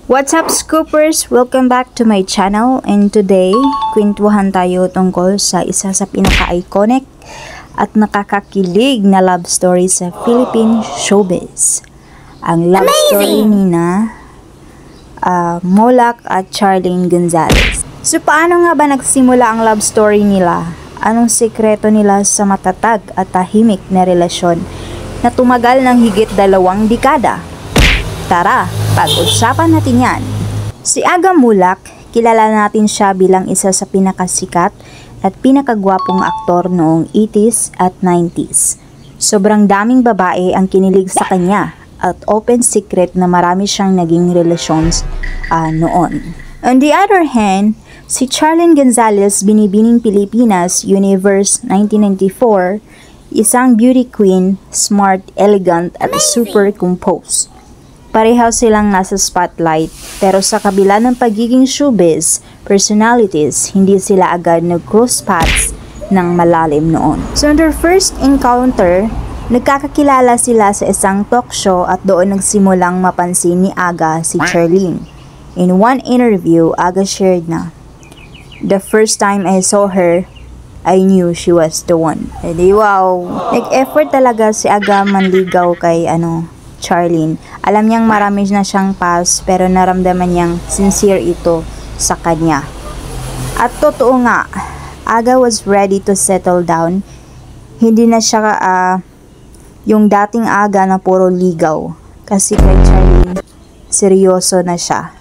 What's up, Scoopers? Welcome back to my channel, and today, kwentuhan tayo tungkol sa isa sa pinaka-iconic at nakakakilig na love story sa Philippine showbiz. Ang love story ni Molak at Charlene Gonzalez. So paano nga ba nagsimula ang love story nila? Anong sekreto nila sa matatag at tahimik na relasyon na tumagal ng higit 2 dekada? Tara, pag-usapan natin yan. Si Aga Mulak, kilala natin siya bilang isa sa pinakasikat at pinakagwapong aktor noong 80s at 90s. Sobrang daming babae ang kinilig sa kanya at open secret na marami siyang naging relasyon noon. On the other hand, si Charlene Gonzalez, binibining Pilipinas, Universe 1994, isang beauty queen, smart, elegant at super composed. Pareho silang nasa spotlight, pero sa kabila ng pagiging showbiz personalities, hindi sila agad nag-cross paths ng malalim noon. So on their first encounter, nagkakakilala sila sa isang talk show at doon nagsimulang mapansin ni Aga si Charlene. In one interview, Aga shared na, "The first time I saw her, I knew she was the one." E di wow, nag-effort talaga si Aga manligaw kay Charlene. Alam niyang marami na siyang past, pero naramdaman niyang sincere ito sa kanya. At totoo nga, Aga was ready to settle down. Hindi na siya yung dating Aga na puro ligaw. Kasi kay Charlene, seryoso na siya.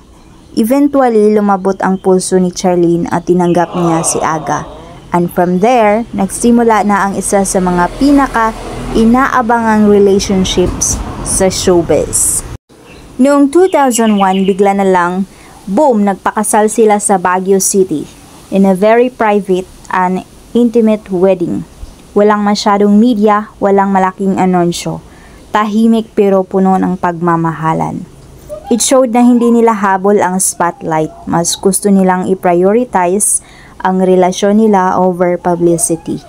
Eventually, lumabot ang puso ni Charlene at tinanggap niya si Aga. And from there, nagsimula na ang isa sa mga pinaka-inaabangang relationships sa showbiz. Noong 2001, bigla na lang, boom, nagpakasal sila sa Baguio City in a very private and intimate wedding. Walang masyadong media, walang malaking anunsyo. Tahimik pero puno ng pagmamahalan. It showed na hindi nila habol ang spotlight. Mas gusto nilang i-prioritize ang relasyon nila over publicity.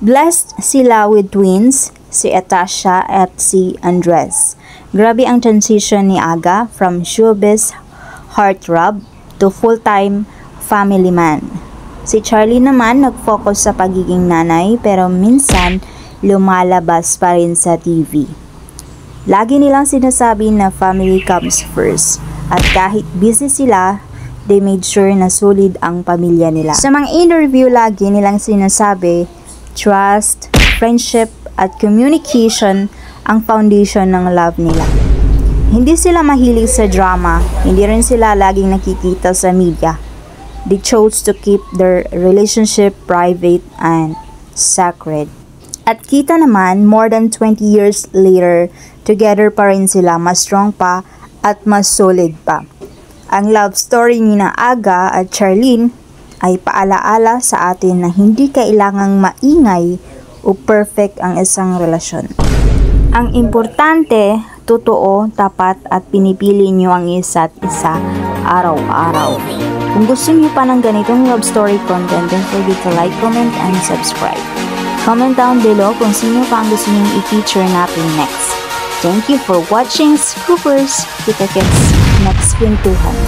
Blessed sila with twins, si Atasha at si Andres. Grabe ang transition ni Aga from showbiz heartthrob to full-time family man. Si Charlie naman nag-focus sa pagiging nanay pero minsan lumalabas pa rin sa TV. Lagi nilang sinasabi na family comes first at kahit busy sila, they made sure na solid ang pamilya nila. Sa mga interview, lagi nilang sinasabi, trust, friendship, at communication ang foundation ng love nila. Hindi sila mahilig sa drama, hindi rin sila laging nakikita sa media. They chose to keep their relationship private and sacred. At kita naman, more than 20 years later, together pa rin sila, mas strong pa at mas solid pa. Ang love story ni na Aga at Charlene ay paalaala sa atin na hindi kailangang maingay o perfect ang isang relasyon. Ang importante, totoo, tapat at pinipili nyo ang isa't isa araw-araw. Kung gusto nyo pa ng ganitong love story content, don't forget to like, comment, and subscribe. Comment down below kung sino pa ang gusto nyo i-feature natin next. Thank you for watching, Scoopers. Kita-kits next kwentuhan.